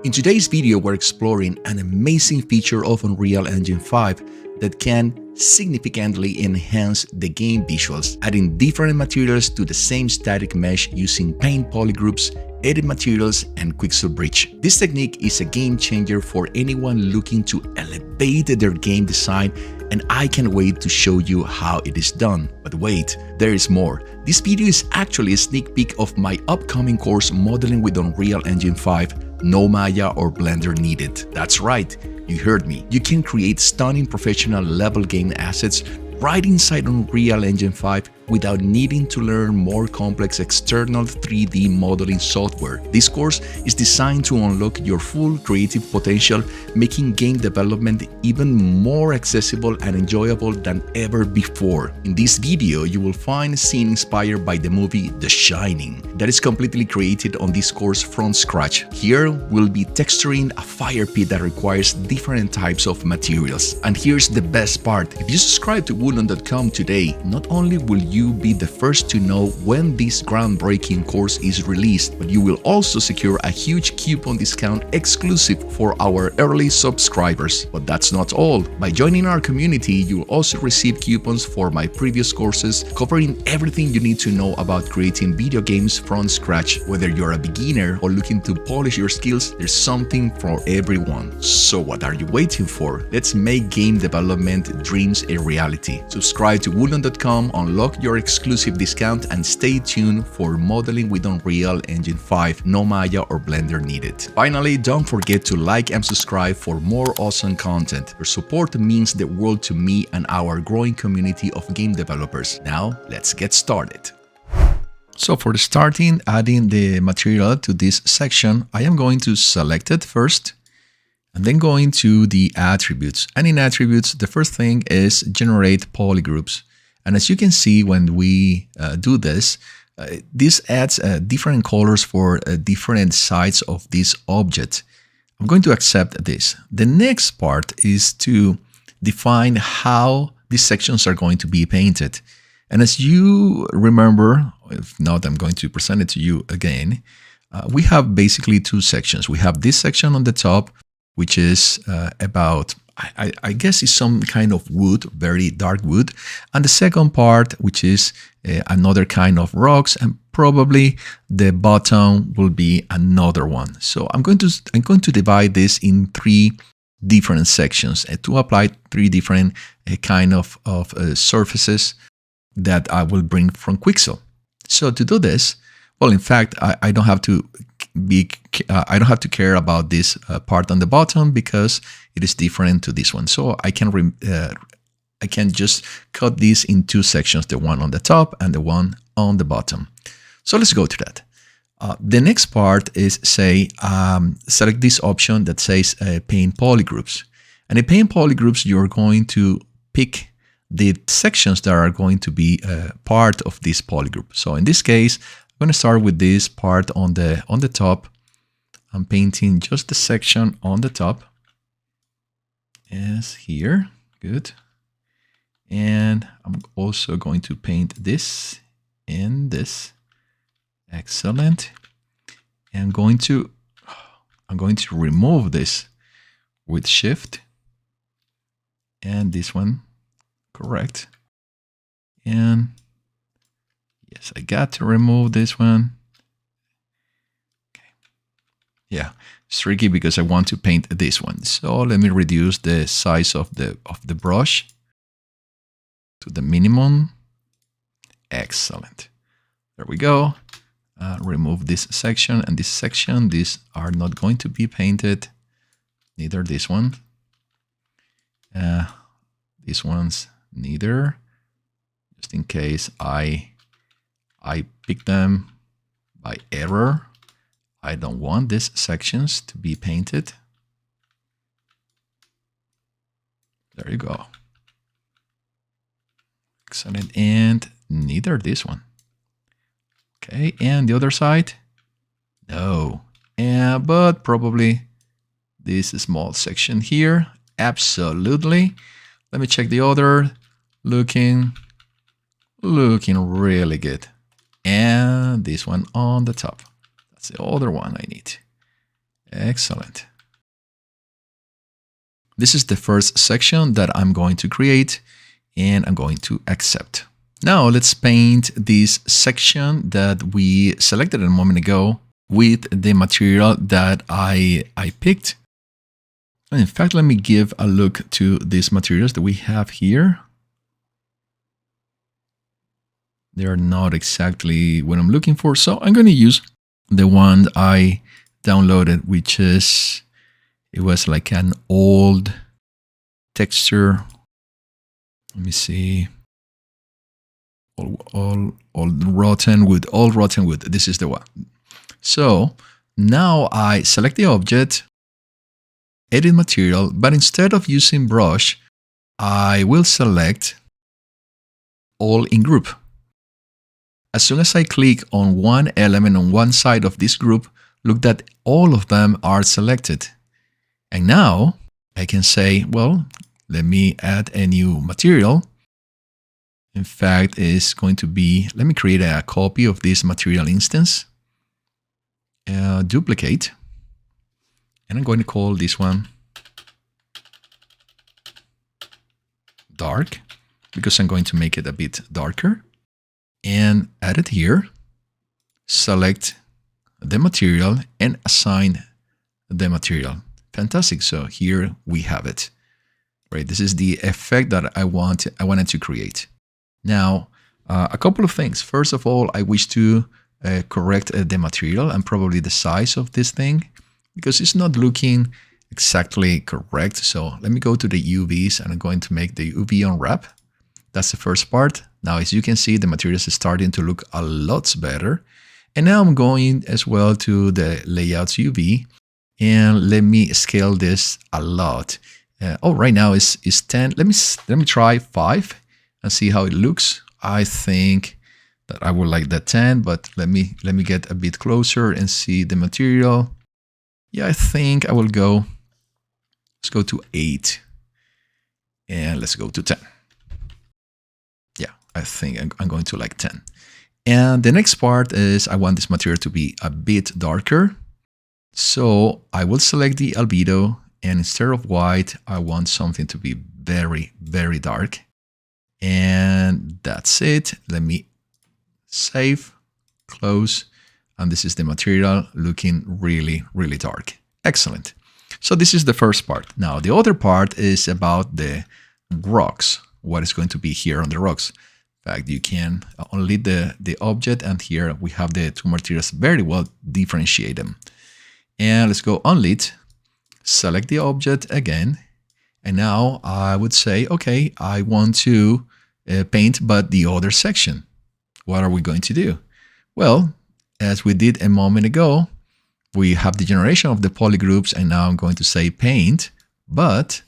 In today's video, we're exploring an amazing feature of Unreal Engine 5 that can significantly enhance the game visuals, adding different materials to the same static mesh using paint polygroups, edit materials, and Quixel Bridge. This technique is a game changer for anyone looking to elevate their game design, and I can't wait to show you how it is done. But wait, there is more. This video is actually a sneak peek of my upcoming course Modeling with Unreal Engine 5, no Maya or Blender needed. That's right, you heard me. You can create stunning professional level game assets right inside Unreal Engine 5 without needing to learn more complex external 3D modeling software. This course is designed to unlock your full creative potential, making game development even more accessible and enjoyable than ever before. In this video, you will find a scene inspired by the movie The Shining that is completely created on this course from scratch. Here, we'll be texturing a fire pit that requires different types of materials. And here's the best part. If you subscribe to woodland.com today, not only will you be the first to know when this groundbreaking course is released, but you will also secure a huge coupon discount exclusive for our early subscribers. But that's not all. By joining our community, you will also receive coupons for my previous courses covering everything you need to know about creating video games from scratch. Whether you're a beginner or looking to polish your skills, there's something for everyone. So what are you waiting for? Let's make game development dreams a reality. Subscribe to woodland.com, unlock your exclusive discount, and stay tuned for Modeling with Unreal Engine 5, no Maya or Blender needed. Finally, don't forget to like and subscribe for more awesome content. Your support means the world to me and our growing community of game developers. Now, let's get started. So for starting adding the material to this section, I am going to select it first and then going to the attributes. And in attributes, the first thing is generate polygroups. And as you can see, when we do this, this adds different colors for different sides of this object. I'm going to accept this. The next part is to define how these sections are going to be painted. And as you remember, if not, I'm going to present it to you again. We have basically two sections. We have this section on the top, which is about, I guess it's some kind of wood, very dark wood. And the second part, which is another kind of rocks, and probably the bottom will be another one. So I'm going to divide this in three different sections to apply three different kind of surfaces that I will bring from Quixel. So to do this, well, in fact, I don't have to care about this part on the bottom because it is different to this one. So I can just cut this in two sections, the one on the top and the one on the bottom. So let's go to that. The next part is select this option that says paint polygroups. And in paint polygroups, you're going to pick the sections that are going to be part of this polygroup. So in this case, I'm going to start with this part on the top. I'm painting just the section on the top. Yes, here. Good. And I'm also going to paint this and this. Excellent. And I'm going to remove this with Shift. And this one, correct. And yes, I got to remove this one. Okay. Yeah, it's tricky because I want to paint this one. So let me reduce the size of the brush to the minimum. Excellent. There we go. Remove this section and this section. These are not going to be painted. Neither this one. These ones neither. Just in case I pick them by error. I don't want these sections to be painted. There you go. Excellent. And neither this one. Okay, and the other side? No. But probably this small section here. Absolutely. Let me check the other. Looking really good. And this one on the top. That's the other one I need. Excellent. This is the first section that I'm going to create, and I'm going to accept. Now let's paint this section that we selected a moment ago with the material that I picked. And in fact, let me give a look to these materials that we have here. They are not exactly what I'm looking for, so I'm going to use the one I downloaded, which is, it was like an old texture. Let me see. All rotten wood, all rotten wood. This is the one. So now I select the object, edit material, but instead of using brush, I will select all in group. As soon as I click on one element on one side of this group, look that all of them are selected. And now I can say, well, let me add a new material. In fact, it's going to be, let me create a copy of this material instance, duplicate, and I'm going to call this one dark, because I'm going to make it a bit darker, and add it here, select the material, and assign the material. Fantastic. So here we have it. Right. This is the effect that I wanted to create. Now, a couple of things. First of all, I wish to correct the material and probably the size of this thing, because it's not looking exactly correct. So let me go to the UVs, and I'm going to make the UV unwrap. That's the first part. Now, as you can see, the material is starting to look a lot better. And now I'm going as well to the layouts UV, and let me scale this a lot. Right now is 10. Let me try 5 and see how it looks. I think that I would like that 10, but let me get a bit closer and see the material. Yeah, I think I will go. Let's go to 8, and let's go to 10. Yeah, I think I'm going to like 10. And the next part is I want this material to be a bit darker. So I will select the albedo, and instead of white, I want something to be very, very dark. And that's it. Let me save, close, and this is the material looking really, really dark. Excellent. So this is the first part. Now the other part is about the rocks. What is going to be here on the rocks? In fact, you can only the object, and here we have the two materials very well differentiate them. And let's go unlit, select the object again, and now I would say, okay, I want to paint but the other section. What are we going to do? Well, as we did a moment ago, we have the generation of the polygroups, and now I'm going to say paint, but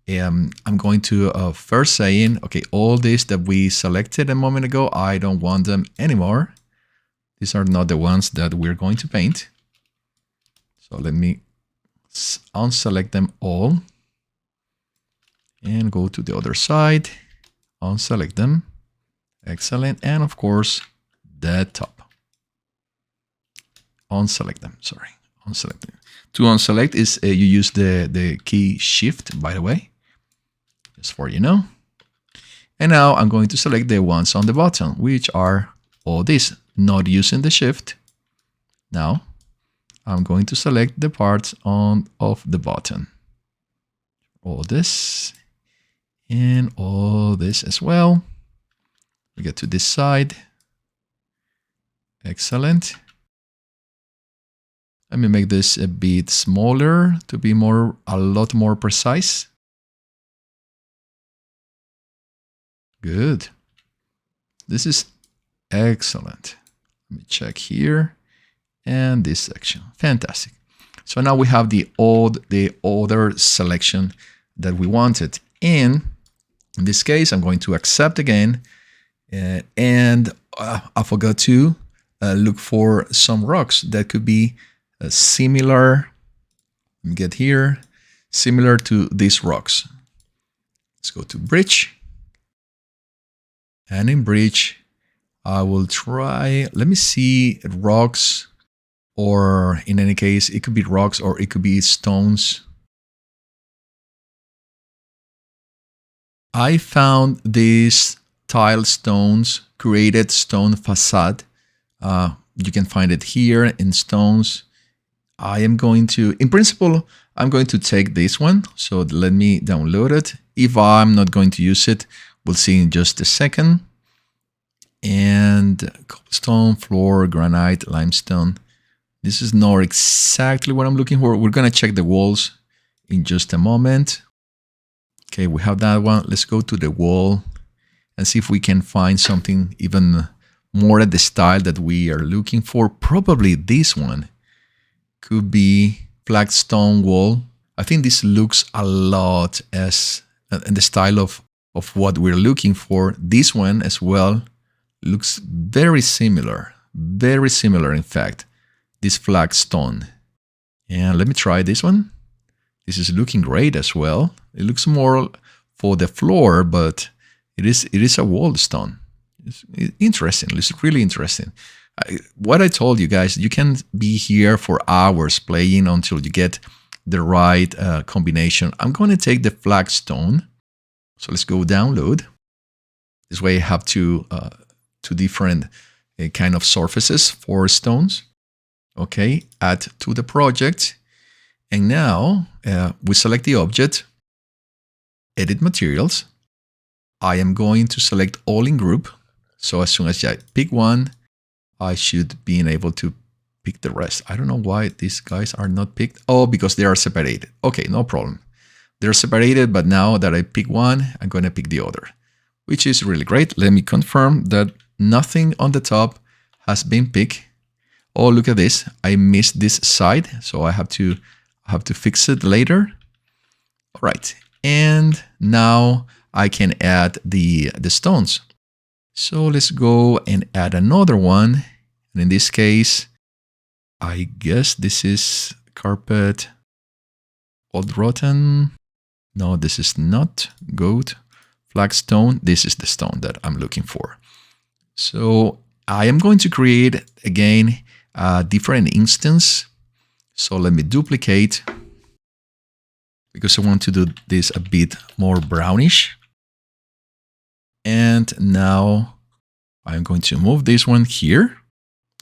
I'm going to first saying, okay, all this that we selected a moment ago, I don't want them anymore. These are not the ones that we're going to paint. So let me unselect them all and go to the other side, unselect them. Excellent. And of course, the top. Unselect them, sorry, unselect them. To unselect is you use the key shift, by the way, just for you know. And now I'm going to select the ones on the bottom, which are all these, not using the shift. Now I'm going to select the parts of the bottom. All this and all this as well. We get to this side. Excellent. Let me make this a bit smaller to be a lot more precise. Good. This is excellent. Let me check here and this section. Fantastic. So now we have the other selection that we wanted. And in this case, I'm going to accept again. And I forgot to look for some rocks that could be similar. Let me get here. Similar to these rocks. Let's go to bridge. And in bridge, I will try, let me see rocks or in any case, it could be rocks or it could be stones. I found these tile stones, created stone facade. You can find it here in stones. I am going to, in principle, I'm going to take this one. So let me download it. If I'm not going to use it, we'll see in just a second. And cobblestone, floor, granite, limestone. This is not exactly what I'm looking for. We're going to check the walls in just a moment. Okay, we have that one. Let's go to the wall and see if we can find something even more at the style that we are looking for. Probably this one could be flagstone wall. I think this looks a lot as in the style of what we're looking for. This one as well looks very similar in fact, this flagstone. And let me try this one. This is looking great as well. It looks more for the floor, but it is a wall stone. It's interesting. It's really interesting. What I told you guys, you can be here for hours playing until you get the right combination. I'm going to take the flagstone. So let's go download. This way I have two different kind of surfaces for stones. Okay, add to the project. And now we select the object, edit materials. I am going to select all in group. So as soon as I pick one, I should be able to pick the rest. I don't know why these guys are not picked. Oh, because they are separated. Okay, no problem. They're separated, but now that I pick one, I'm going to pick the other, which is really great. Let me confirm that nothing on the top has been picked. Oh, look at this. I missed this side, so I have to fix it later. All right, and now I can add the stones. So let's go and add another one. And in this case, I guess this is carpet, old rotten. No, this is not goat, flagstone. This is the stone that I'm looking for. So I am going to create again a different instance. So let me duplicate because I want to do this a bit more brownish. And now I'm going to move this one here.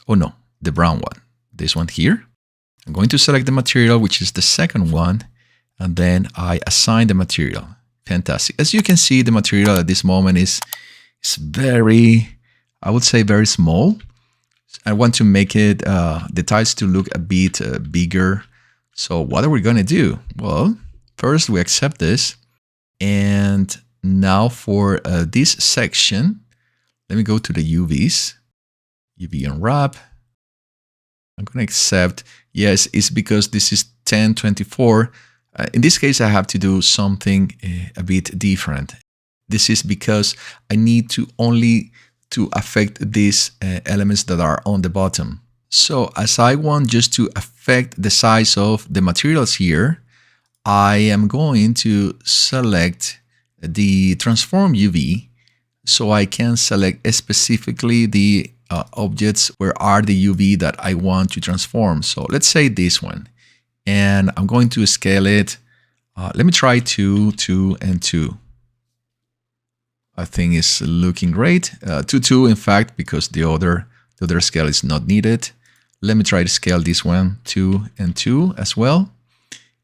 Oh no, the brown one. This one here. I'm going to select the material, which is the second one. And then I assign the material. Fantastic. As you can see, the material at this moment is very, I would say very small. I want to make it, the tiles to look a bit bigger. So what are we going to do? Well, first we accept this. And now for this section, let me go to the UVs. UV unwrap. I'm going to accept. Yes, it's because this is 1024. In this case, I have to do something a bit different. This is because I need to only to affect these elements that are on the bottom. So as I want just to affect the size of the materials here, I am going to select the transform UV so I can select specifically the objects where are the UV that I want to transform. So let's say this one. And I'm going to scale it. Let me try 2, 2, and 2. I think it's looking great. 2, 2, in fact, because the other scale is not needed. Let me try to scale this one 2 and 2 as well.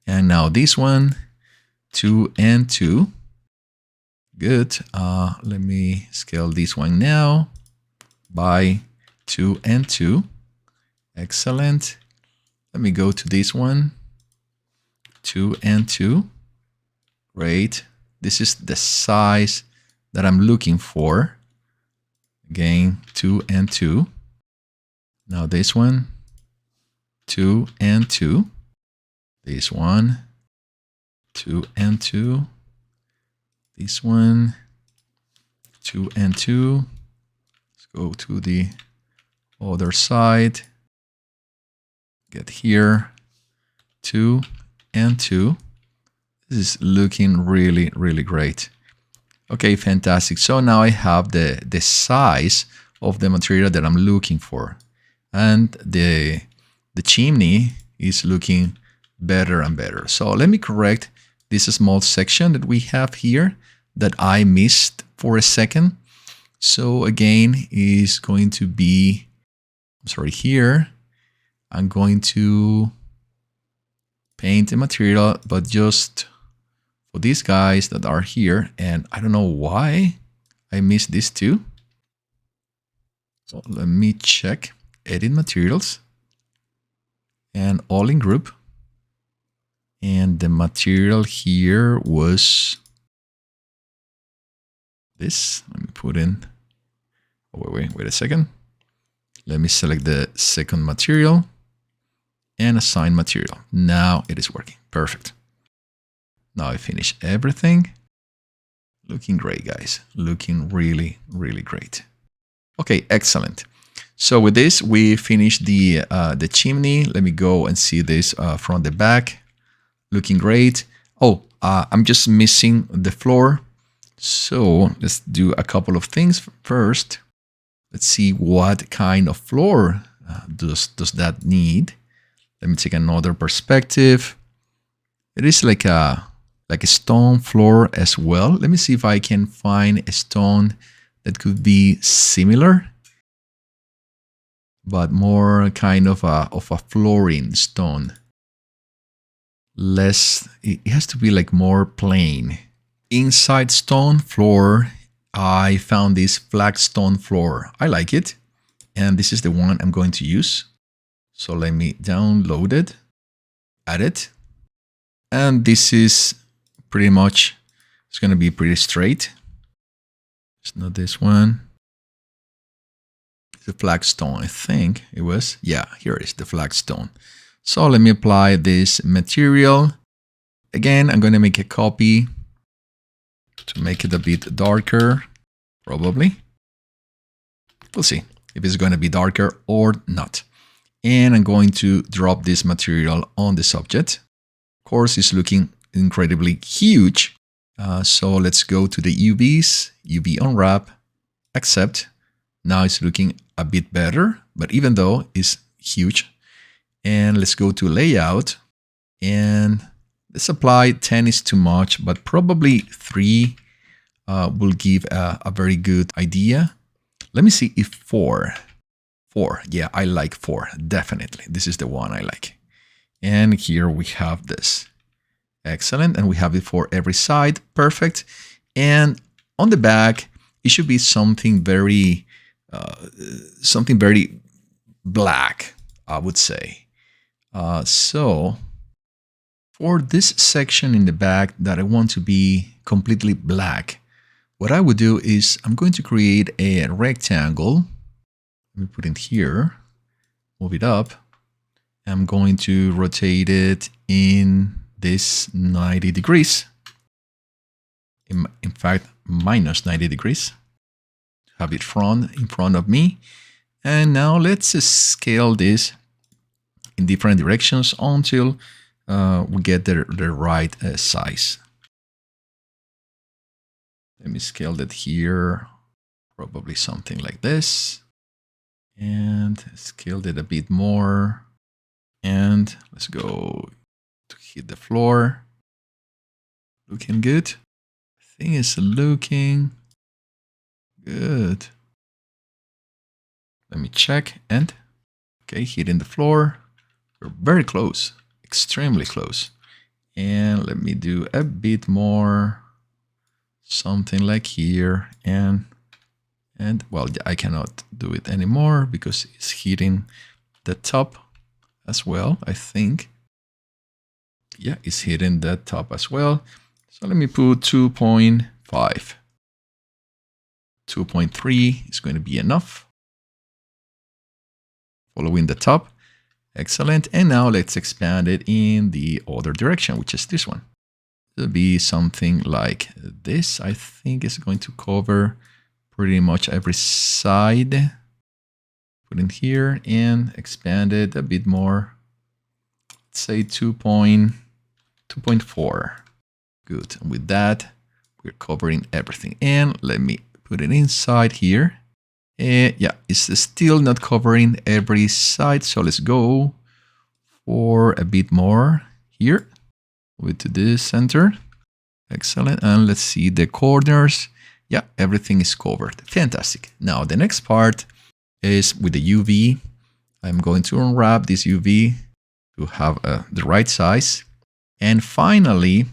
And now this one 2 and 2. Good. Let me scale this one now by 2 and 2. Excellent. Let me go to this one, 2 and 2. Great. This is the size that I'm looking for. Again, 2 and 2. Now this one, 2 and 2. This one, 2 and 2. This one, 2 and 2. Let's go to the other side. Get here, 2 and 2. This is looking really, really great. Okay, fantastic. So now I have the size of the material that I'm looking for. And the the chimney is looking better and better. So let me correct this small section that we have here that I missed for a second. So again, is going to be, I'm sorry, here, I'm going to paint the material, but just for these guys that are here. And I don't know why I missed this too. So let me check, edit materials and all in group. And the material here was this. Let me put in, oh, wait a second. Let me select the second material and assign material. Now it is working. Perfect. Now I finish everything. Looking great, guys. Looking really, really great. Okay, excellent. So with this, we finished the chimney. Let me go and see this from the back. Looking great. Oh, I'm just missing the floor. So let's do a couple of things first. Let's see what kind of floor does that need. Let me take another perspective. It is like a stone floor as well. Let me see if I can find a stone that could be similar, but more kind of a flooring stone. It has to be like more plain. Inside stone floor, I found this flagstone floor. I like it. And this is the one I'm going to use. So let me download it, add it. And this is pretty much, it's going to be pretty straight. It's not this one. It's a flagstone, I think it was. Yeah, here it is, the flagstone. So let me apply this material. Again, I'm going to make a copy to make it a bit darker, probably. We'll see if it's going to be darker or not. And I'm going to drop this material on the subject. Of course, it's looking incredibly huge. So let's go to the UVs, UV unwrap, accept. Now it's looking a bit better, but even though it's huge. And let's go to layout and let's apply 10 is too much, but probably 3 will give a very good idea. Let me see if 4. Yeah, I like 4, definitely. This is the one I like. And here we have this. Excellent. And we have it for every side. Perfect. And on the back, it should be something very black, I would say. So for this section in the back that I want to be completely black, what I would do is I'm going to create a rectangle. Let me put it here, move it up. I'm going to rotate it in this 90 degrees. In fact, minus 90 degrees. Have it in front of me. And now let's scale this in different directions until we get the right size. Let me scale that here, probably something like this. And scale it a bit more. And let's go to hit the floor. Looking good. I think it's looking good. Let me check and okay, hitting the floor. We're very close, extremely close. And let me do a bit more, something like here. And well, I cannot do it anymore because it's hitting the top as well, I think. Yeah, it's hitting the top as well. So let me put 2.5. 2.3 is going to be enough. Following the top. Excellent. And now let's expand it in the other direction, which is this one. It'll be something like this. I think it's going to cover pretty much every side. Put in here and expand it a bit more. Let's say 2.4. Good. And with that, we're covering everything. And let me put it inside here. Yeah, it's still not covering every side. So let's go for a bit more here. Move it to this center. Excellent. And let's see the corners. Yeah, everything is covered. Fantastic. Now the next part is with the UV. I'm going to unwrap this UV to have the right size. And finally,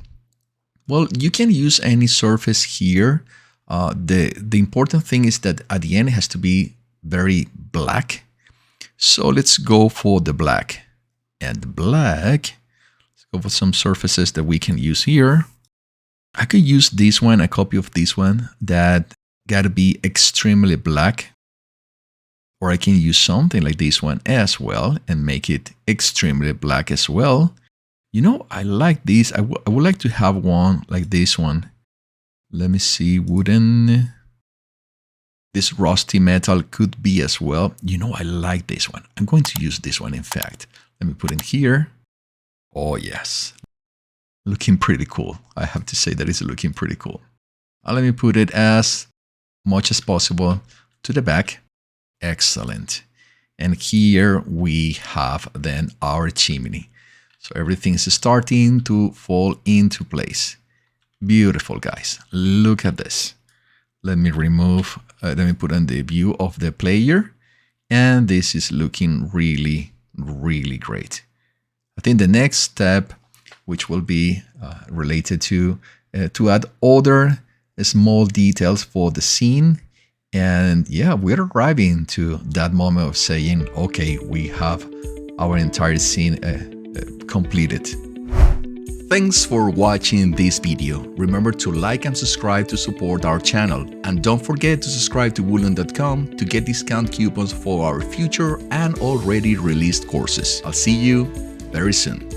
well, you can use any surface here. The important thing is that at the end it has to be very black. So let's go for the black. And the black, let's go for some surfaces that we can use here. I could use this one, a copy of this one that gotta be extremely black. Or I can use something like this one as well and make it extremely black as well. You know, I like this. I would like to have one like this one. Let me see, wooden. This rusty metal could be as well. You know, I like this one. I'm going to use this one, in fact. Let me put it here. Oh, yes. Looking pretty cool. I have to say that it's looking pretty cool. Let me put it as much as possible to the back. Excellent. And here we have then our chimney. So everything is starting to fall into place. Beautiful, guys. Look at this. Let me remove, let me put on the view of the player. And this is looking really, really great. I think the next step, which will be related to add other small details for the scene. And yeah, we're arriving to that moment of saying, okay, we have our entire scene completed. Thanks for watching this video. Remember to like and subscribe to support our channel. And don't forget to subscribe to Woodland.com to get discount coupons for our future and already released courses. I'll see you very soon.